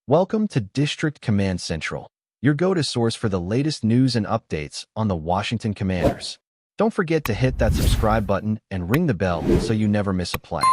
Welcome to District Command Central, your go-to source for the latest news and updates on the Washington Commanders. Don't forget to hit that subscribe button and ring the bell so you never miss a play.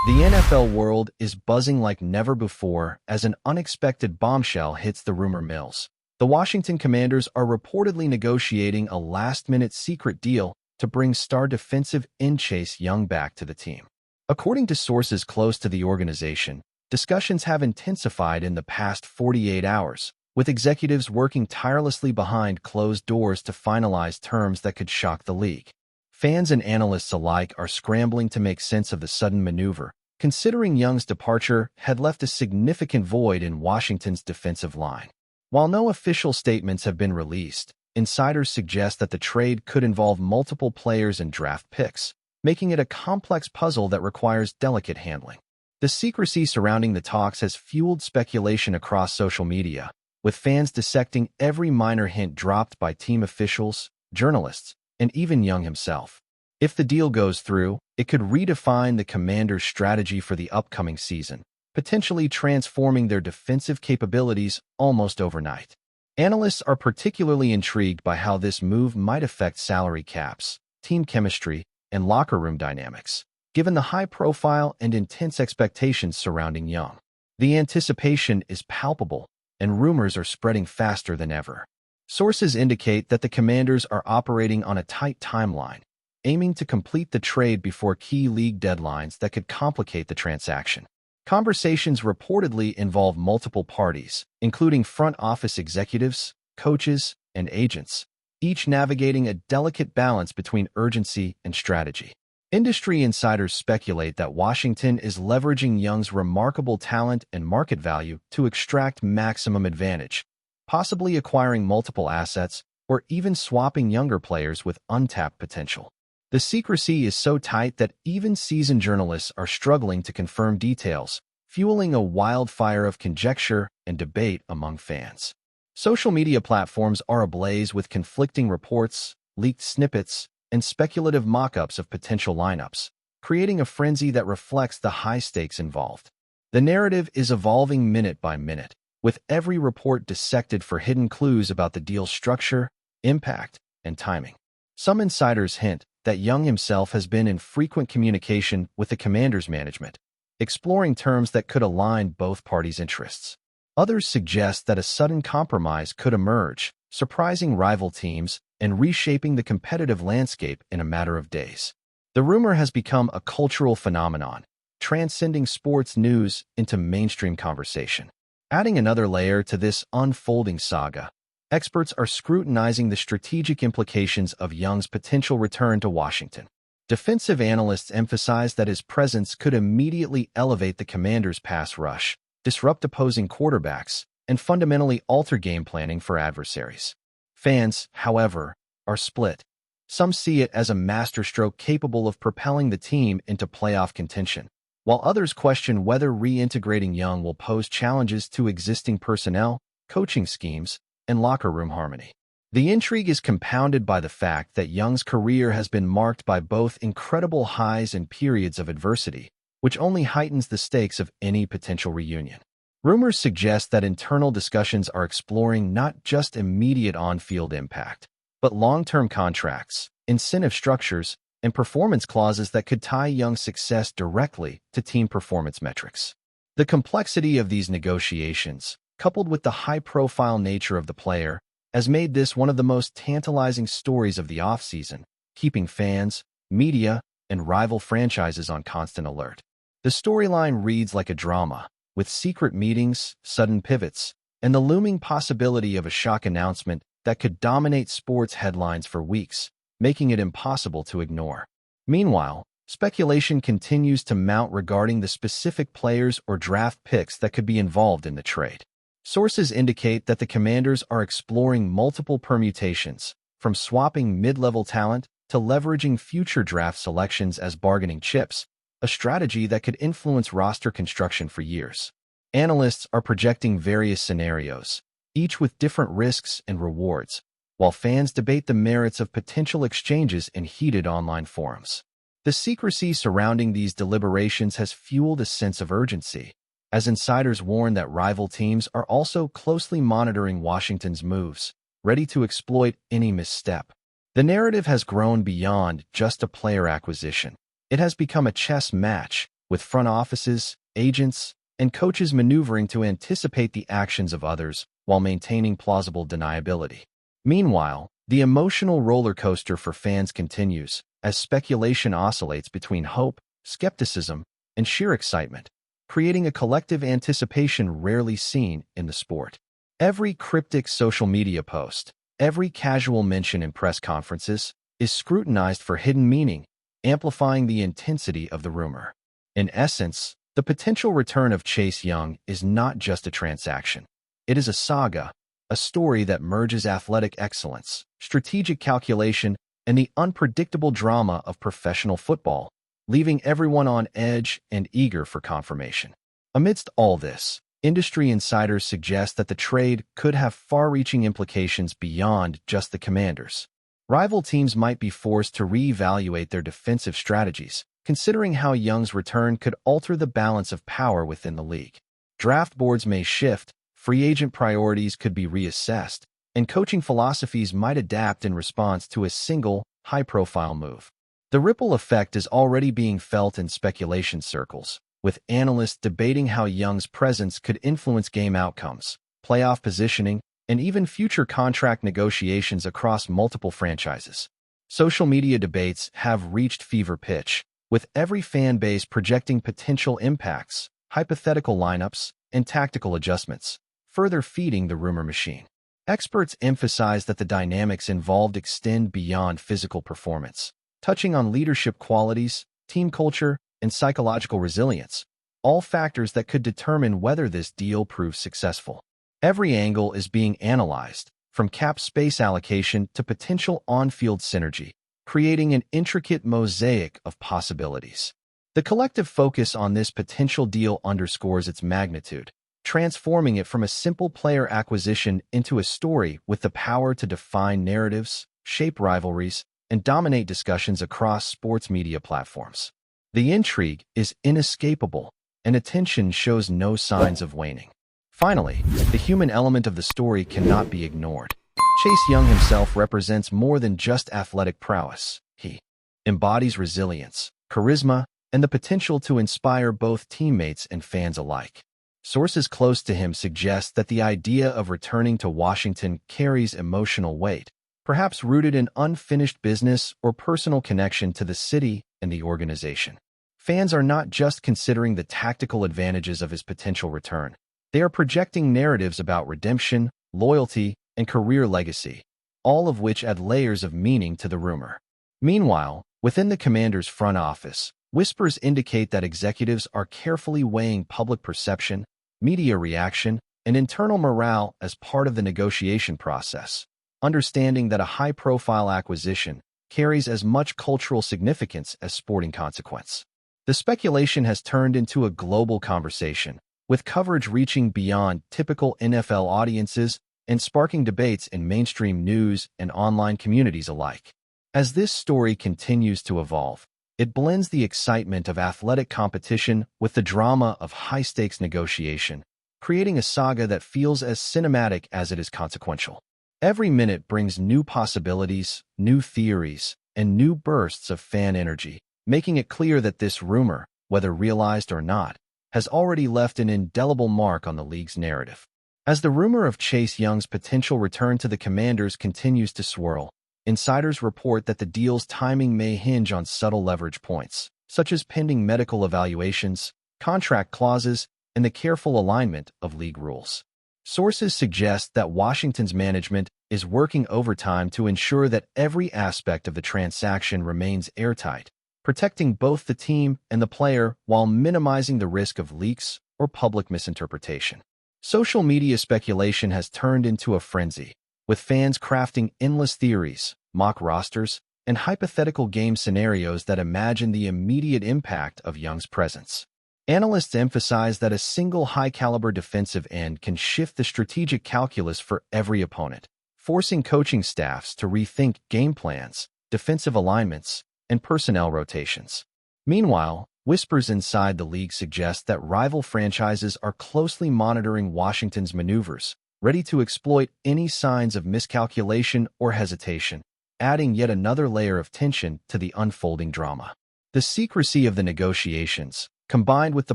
The NFL world is buzzing like never before as an unexpected bombshell hits the rumor mills. The Washington Commanders are reportedly negotiating a last-minute secret deal to bring star defensive end Chase Young back to the team. According to sources close to the organization, discussions have intensified in the past 48 hours, with executives working tirelessly behind closed doors to finalize terms that could shock the league. Fans and analysts alike are scrambling to make sense of the sudden maneuver, considering Young's departure had left a significant void in Washington's defensive line. While no official statements have been released, insiders suggest that the trade could involve multiple players and draft picks, making it a complex puzzle that requires delicate handling. The secrecy surrounding the talks has fueled speculation across social media, with fans dissecting every minor hint dropped by team officials, journalists, and even Young himself. If the deal goes through, it could redefine the Commanders' strategy for the upcoming season, potentially transforming their defensive capabilities almost overnight. Analysts are particularly intrigued by how this move might affect salary caps, team chemistry, and locker room dynamics, given the high profile and intense expectations surrounding Young. The anticipation is palpable, and rumors are spreading faster than ever. Sources indicate that the Commanders are operating on a tight timeline, aiming to complete the trade before key league deadlines that could complicate the transaction. Conversations reportedly involve multiple parties, including front office executives, coaches, and agents, each navigating a delicate balance between urgency and strategy. Industry insiders speculate that Washington is leveraging Young's remarkable talent and market value to extract maximum advantage, possibly acquiring multiple assets or even swapping younger players with untapped potential. The secrecy is so tight that even seasoned journalists are struggling to confirm details, fueling a wildfire of conjecture and debate among fans. Social media platforms are ablaze with conflicting reports, leaked snippets, and speculative mock-ups of potential lineups, creating a frenzy that reflects the high stakes involved. The narrative is evolving minute by minute, with every report dissected for hidden clues about the deal's structure, impact, and timing. Some insiders hint that Young himself has been in frequent communication with the Commanders' management, exploring terms that could align both parties' interests. Others suggest that a sudden compromise could emerge, surprising rival teams and reshaping the competitive landscape in a matter of days. The rumor has become a cultural phenomenon, transcending sports news into mainstream conversation. Adding another layer to this unfolding saga, experts are scrutinizing the strategic implications of Young's potential return to Washington. Defensive analysts emphasize that his presence could immediately elevate the Commanders' pass rush, disrupt opposing quarterbacks, and fundamentally alter game planning for adversaries. Fans, however, are split. Some see it as a masterstroke capable of propelling the team into playoff contention, while others question whether reintegrating Young will pose challenges to existing personnel, coaching schemes, and locker room harmony. The intrigue is compounded by the fact that Young's career has been marked by both incredible highs and periods of adversity, which only heightens the stakes of any potential reunion. Rumors suggest that internal discussions are exploring not just immediate on-field impact, but long-term contracts, incentive structures, and performance clauses that could tie Young's success directly to team performance metrics. The complexity of these negotiations, coupled with the high-profile nature of the player, has made this one of the most tantalizing stories of the offseason, keeping fans, media, and rival franchises on constant alert. The storyline reads like a drama, with secret meetings, sudden pivots, and the looming possibility of a shock announcement that could dominate sports headlines for weeks, making it impossible to ignore. Meanwhile, speculation continues to mount regarding the specific players or draft picks that could be involved in the trade. Sources indicate that the Commanders are exploring multiple permutations, from swapping mid-level talent to leveraging future draft selections as bargaining chips, a strategy that could influence roster construction for years. Analysts are projecting various scenarios, each with different risks and rewards, while fans debate the merits of potential exchanges in heated online forums. The secrecy surrounding these deliberations has fueled a sense of urgency, as insiders warn that rival teams are also closely monitoring Washington's moves, ready to exploit any misstep. The narrative has grown beyond just a player acquisition. It has become a chess match, with front offices, agents, and coaches maneuvering to anticipate the actions of others while maintaining plausible deniability. Meanwhile, the emotional roller coaster for fans continues, as speculation oscillates between hope, skepticism, and sheer excitement, creating a collective anticipation rarely seen in the sport. Every cryptic social media post, every casual mention in press conferences, is scrutinized for hidden meaning, amplifying the intensity of the rumor. In essence, the potential return of Chase Young is not just a transaction. It is a saga, a story that merges athletic excellence, strategic calculation, and the unpredictable drama of professional football, leaving everyone on edge and eager for confirmation. Amidst all this, industry insiders suggest that the trade could have far-reaching implications beyond just the Commanders. Rival teams might be forced to reevaluate their defensive strategies, considering how Young's return could alter the balance of power within the league. Draft boards may shift, free agent priorities could be reassessed, and coaching philosophies might adapt in response to a single, high-profile move. The ripple effect is already being felt in speculation circles, with analysts debating how Young's presence could influence game outcomes, playoff positioning, and even future contract negotiations across multiple franchises. Social media debates have reached fever pitch, with every fan base projecting potential impacts, hypothetical lineups, and tactical adjustments, further feeding the rumor machine. Experts emphasize that the dynamics involved extend beyond physical performance, touching on leadership qualities, team culture, and psychological resilience, all factors that could determine whether this deal proves successful. Every angle is being analyzed, from cap space allocation to potential on-field synergy, creating an intricate mosaic of possibilities. The collective focus on this potential deal underscores its magnitude, transforming it from a simple player acquisition into a story with the power to define narratives, shape rivalries, and dominate discussions across sports media platforms. The intrigue is inescapable, and attention shows no signs of waning. Finally, the human element of the story cannot be ignored. Chase Young himself represents more than just athletic prowess. He embodies resilience, charisma, and the potential to inspire both teammates and fans alike. Sources close to him suggest that the idea of returning to Washington carries emotional weight, perhaps rooted in unfinished business or personal connection to the city and the organization. Fans are not just considering the tactical advantages of his potential return. They are projecting narratives about redemption, loyalty, and career legacy, all of which add layers of meaning to the rumor. Meanwhile, within the Commanders' front office, whispers indicate that executives are carefully weighing public perception, media reaction, and internal morale as part of the negotiation process, understanding that a high-profile acquisition carries as much cultural significance as sporting consequence. The speculation has turned into a global conversation, with coverage reaching beyond typical NFL audiences and sparking debates in mainstream news and online communities alike. As this story continues to evolve, it blends the excitement of athletic competition with the drama of high-stakes negotiation, creating a saga that feels as cinematic as it is consequential. Every minute brings new possibilities, new theories, and new bursts of fan energy, making it clear that this rumor, whether realized or not, has already left an indelible mark on the league's narrative. As the rumor of Chase Young's potential return to the Commanders continues to swirl, insiders report that the deal's timing may hinge on subtle leverage points, such as pending medical evaluations, contract clauses, and the careful alignment of league rules. Sources suggest that Washington's management is working overtime to ensure that every aspect of the transaction remains airtight, protecting both the team and the player while minimizing the risk of leaks or public misinterpretation. Social media speculation has turned into a frenzy, with fans crafting endless theories, mock rosters, and hypothetical game scenarios that imagine the immediate impact of Young's presence. Analysts emphasize that a single high-caliber defensive end can shift the strategic calculus for every opponent, forcing coaching staffs to rethink game plans, defensive alignments, and personnel rotations. Meanwhile, Whispers inside the league suggest that rival franchises are closely monitoring Washington's maneuvers, ready to exploit any signs of miscalculation or hesitation, adding yet another layer of tension to the unfolding drama. The secrecy of the negotiations, combined with the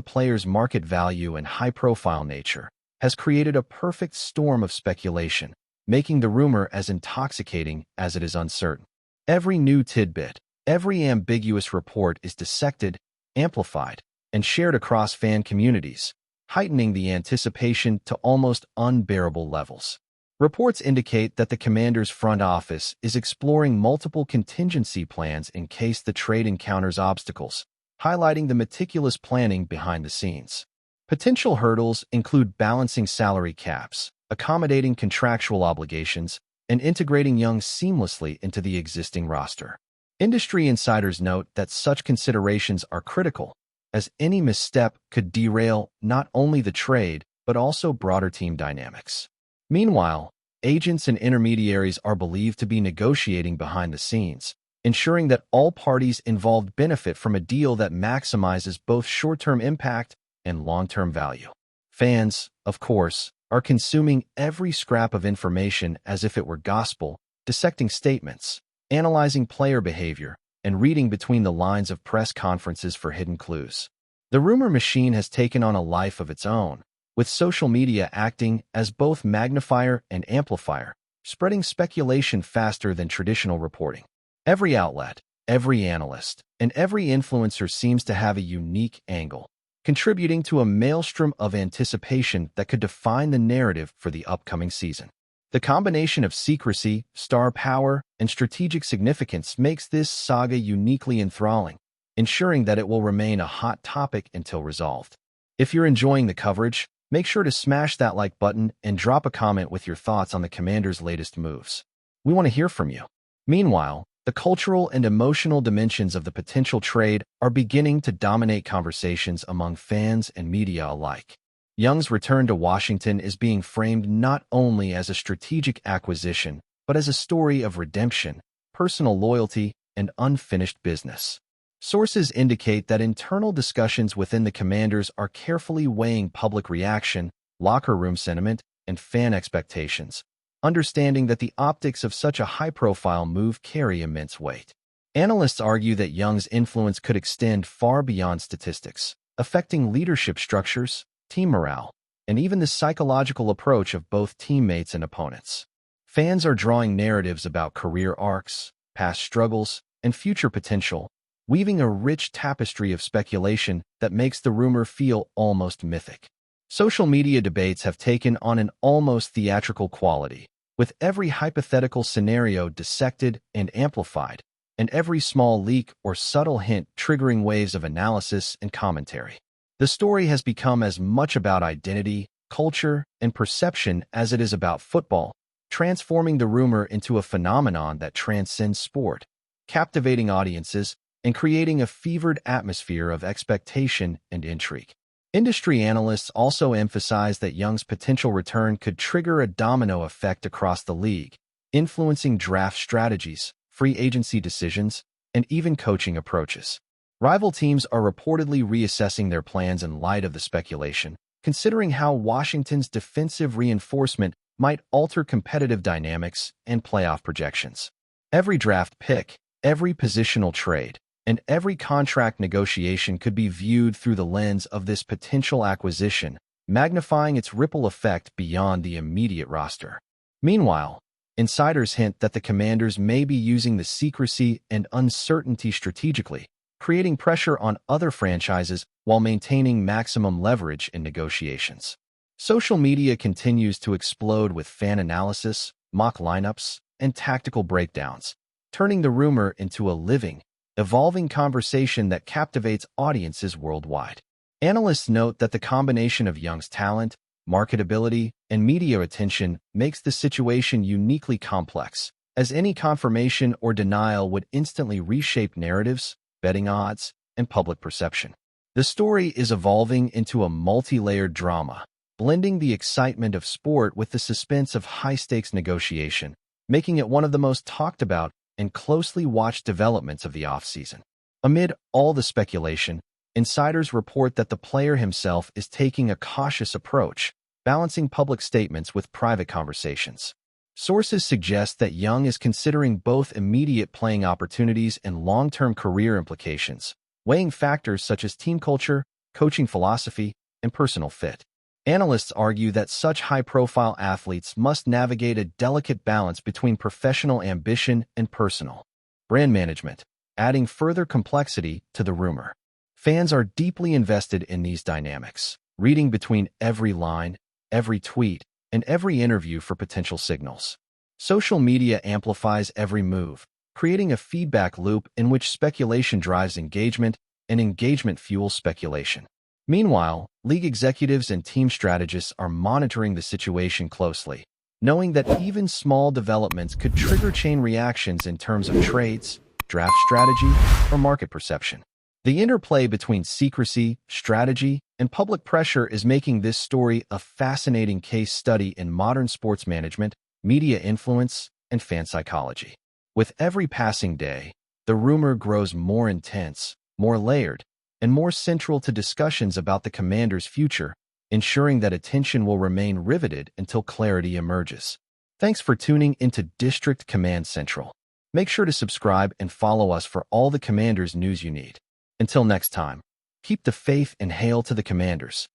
players' market value and high-profile nature, has created a perfect storm of speculation, making the rumor as intoxicating as it is uncertain. Every new tidbit, every ambiguous report is dissected, amplified, and shared across fan communities, heightening the anticipation to almost unbearable levels. Reports indicate that the Commanders' front office is exploring multiple contingency plans in case the trade encounters obstacles, highlighting the meticulous planning behind the scenes. Potential hurdles include balancing salary caps, accommodating contractual obligations, and integrating Young seamlessly into the existing roster. Industry insiders note that such considerations are critical, as any misstep could derail not only the trade but also broader team dynamics. Meanwhile, agents and intermediaries are believed to be negotiating behind the scenes, ensuring that all parties involved benefit from a deal that maximizes both short-term impact and long-term value. Fans, of course, are consuming every scrap of information as if it were gospel, dissecting statements, analyzing player behavior, and reading between the lines of press conferences for hidden clues. The rumor machine has taken on a life of its own, with social media acting as both magnifier and amplifier, spreading speculation faster than traditional reporting. Every outlet, every analyst, and every influencer seems to have a unique angle, contributing to a maelstrom of anticipation that could define the narrative for the upcoming season. The combination of secrecy, star power, and strategic significance makes this saga uniquely enthralling, ensuring that it will remain a hot topic until resolved. If you're enjoying the coverage, make sure to smash that like button and drop a comment with your thoughts on the Commanders' latest moves. We want to hear from you. Meanwhile, the cultural and emotional dimensions of the potential trade are beginning to dominate conversations among fans and media alike. Young's return to Washington is being framed not only as a strategic acquisition, but as a story of redemption, personal loyalty, and unfinished business. Sources indicate that internal discussions within the Commanders are carefully weighing public reaction, locker room sentiment, and fan expectations, understanding that the optics of such a high-profile move carry immense weight. Analysts argue that Young's influence could extend far beyond statistics, affecting leadership structures, team morale, and even the psychological approach of both teammates and opponents. Fans are drawing narratives about career arcs, past struggles, and future potential, weaving a rich tapestry of speculation that makes the rumor feel almost mythic. Social media debates have taken on an almost theatrical quality, with every hypothetical scenario dissected and amplified, and every small leak or subtle hint triggering waves of analysis and commentary. The story has become as much about identity, culture, and perception as it is about football, transforming the rumor into a phenomenon that transcends sport, captivating audiences, and creating a fevered atmosphere of expectation and intrigue. Industry analysts also emphasize that Young's potential return could trigger a domino effect across the league, influencing draft strategies, free agency decisions, and even coaching approaches. Rival teams are reportedly reassessing their plans in light of the speculation, considering how Washington's defensive reinforcement might alter competitive dynamics and playoff projections. Every draft pick, every positional trade, and every contract negotiation could be viewed through the lens of this potential acquisition, magnifying its ripple effect beyond the immediate roster. Meanwhile, insiders hint that the Commanders may be using the secrecy and uncertainty strategically, creating pressure on other franchises while maintaining maximum leverage in negotiations. Social media continues to explode with fan analysis, mock lineups, and tactical breakdowns, turning the rumor into a living, evolving conversation that captivates audiences worldwide. Analysts note that the combination of Young's talent, marketability, and media attention makes the situation uniquely complex, as any confirmation or denial would instantly reshape narratives, betting odds, and public perception. The story is evolving into a multi-layered drama, blending the excitement of sport with the suspense of high-stakes negotiation, making it one of the most talked about and closely watched developments of the offseason. Amid all the speculation, Insiders report that the player himself is taking a cautious approach, balancing public statements with private conversations. Sources suggest that Young is considering both immediate playing opportunities and long-term career implications, weighing factors such as team culture, coaching philosophy, and personal fit. Analysts argue that such high-profile athletes must navigate a delicate balance between professional ambition and personal brand management, adding further complexity to the rumor. Fans are deeply invested in these dynamics, reading between every line, every tweet, and every interview for potential signals. Social media amplifies every move, creating a feedback loop in which speculation drives engagement and engagement fuels speculation. Meanwhile, league executives and team strategists are monitoring the situation closely, knowing that even small developments could trigger chain reactions in terms of trades, draft strategy, or market perception. The interplay between secrecy, strategy, and public pressure is making this story a fascinating case study in modern sports management, media influence, and fan psychology. With every passing day, the rumor grows more intense, more layered, and more central to discussions about the Commanders' future, ensuring that attention will remain riveted until clarity emerges. Thanks for tuning into District Command Central. Make sure to subscribe and follow us for all the Commanders news you need. Until next time, keep the faith and hail to the Commanders.